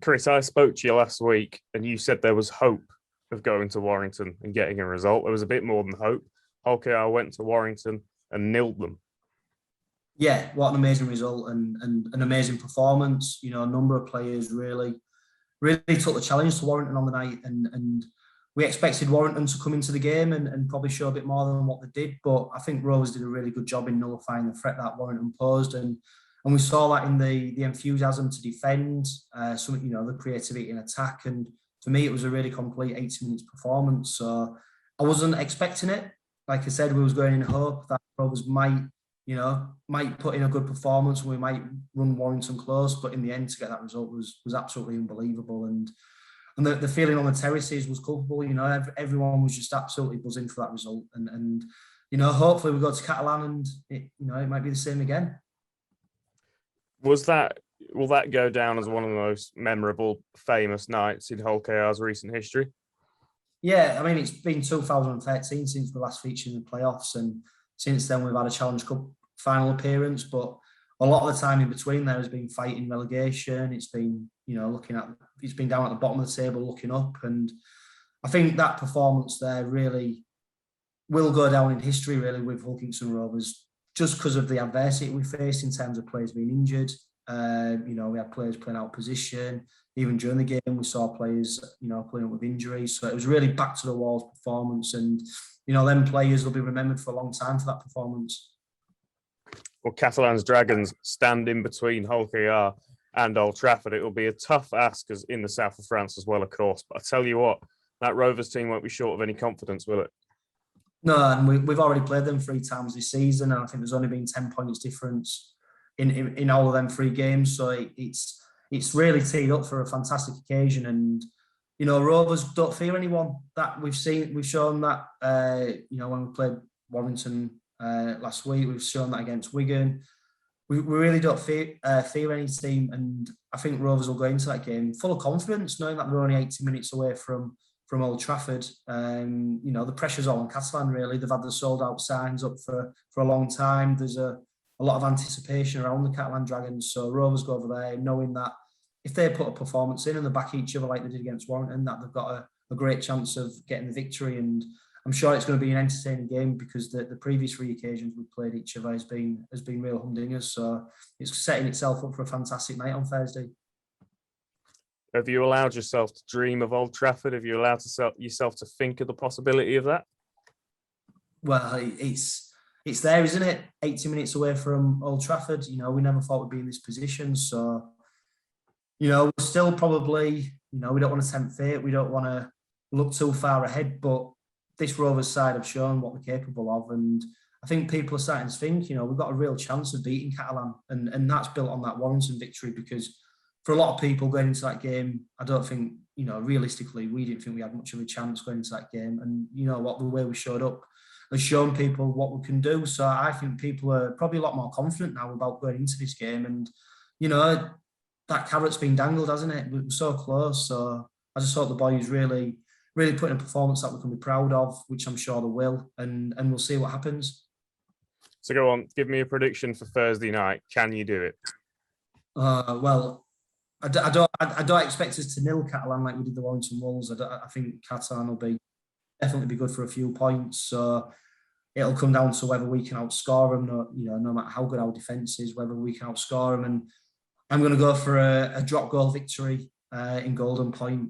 Chris, I spoke to you last week and you said there was hope of going to Warrington and getting a result. There was a bit more than hope. Hull went to Warrington and nilled them. Yeah, what an amazing result and an amazing performance. You know, a number of players really took the challenge to Warrington on the night, and we expected Warrington to come into the game and probably show a bit more than what they did. But I think Rovers did a really good job in nullifying the threat that Warrington posed, and we saw that in the enthusiasm to defend, the creativity in attack, and for me it was a really complete 80 minutes performance. So I wasn't expecting it. Like I said, we was going in hope that Rovers might put in a good performance. We might run Warrington close, but in the end, to get that result was absolutely unbelievable. And the feeling on the terraces was culpable. You know, everyone was just absolutely buzzing for that result. And hopefully we go to Catalan and it might be the same again. Will that go down as one of the most memorable, famous nights in Hull KR's recent history? Yeah, I mean, it's been 2013 since we last featured in the playoffs, and since then we've had a Challenge Cup final appearance, but a lot of the time in between there has been fighting relegation. It's been, it's been down at the bottom of the table looking up, and I think that performance there really will go down in history, really, with Hull Kingston Rovers, just because of the adversity we faced in terms of players being injured. We had players playing out of position. Even during the game, we saw players, playing up with injuries. So it was really back to the walls performance, and them players will be remembered for a long time for that performance. Well, Catalans Dragons stand in between Hull KR and Old Trafford. It will be a tough ask as in the south of France as well, of course. But I tell you what, that Rovers team won't be short of any confidence, will it? No, and we've already played them 3 times this season, and I think there's only been 10 points difference in all of them 3 games. So it's really teed up for a fantastic occasion. And Rovers don't fear anyone. That we've shown that when we played Warrington last week, we've shown that against Wigan. We really don't fear any team, and I think Rovers will go into that game full of confidence, knowing that they're only 80 minutes away from Old Trafford. The pressure's all on Catalan, really. They've had the sold-out signs up for a long time. There's a lot of anticipation around the Catalan Dragons, so Rovers go over there knowing that if they put a performance in and they back each other like they did against Warrington, that they've got a great chance of getting the victory. And I'm sure it's going to be an entertaining game because the previous 3 occasions we've played each other has been real humdingers. So it's setting itself up for a fantastic night on Thursday. Have you allowed yourself to dream of Old Trafford? Have you allowed yourself to think of the possibility of that? Well, it's there, isn't it? 80 minutes away from Old Trafford. We never thought we'd be in this position. So, we're still probably, we don't want to tempt fate. We don't want to look too far ahead. But this Rovers side have shown what they're capable of. And I think people are starting to think, we've got a real chance of beating Catalan. And that's built on that Warrington victory, because for a lot of people going into that game, I don't think, realistically, we didn't think we had much of a chance going into that game. And the way we showed up has shown people what we can do. So I think people are probably a lot more confident now about going into this game. And, that carrot's been dangled, hasn't it? We were so close. So I just hope the boys really put in a performance that we can be proud of, which I'm sure they will. And we'll see what happens. So go on, give me a prediction for Thursday night. Can you do it? Well, I don't expect us to nil Catalan like we did the Warrington Wolves. I think Catalan will definitely be good for a few points. So it'll come down to whether we can outscore them. No matter how good our defence is, whether we can outscore them. And I'm going to go for a drop goal victory in Golden Point.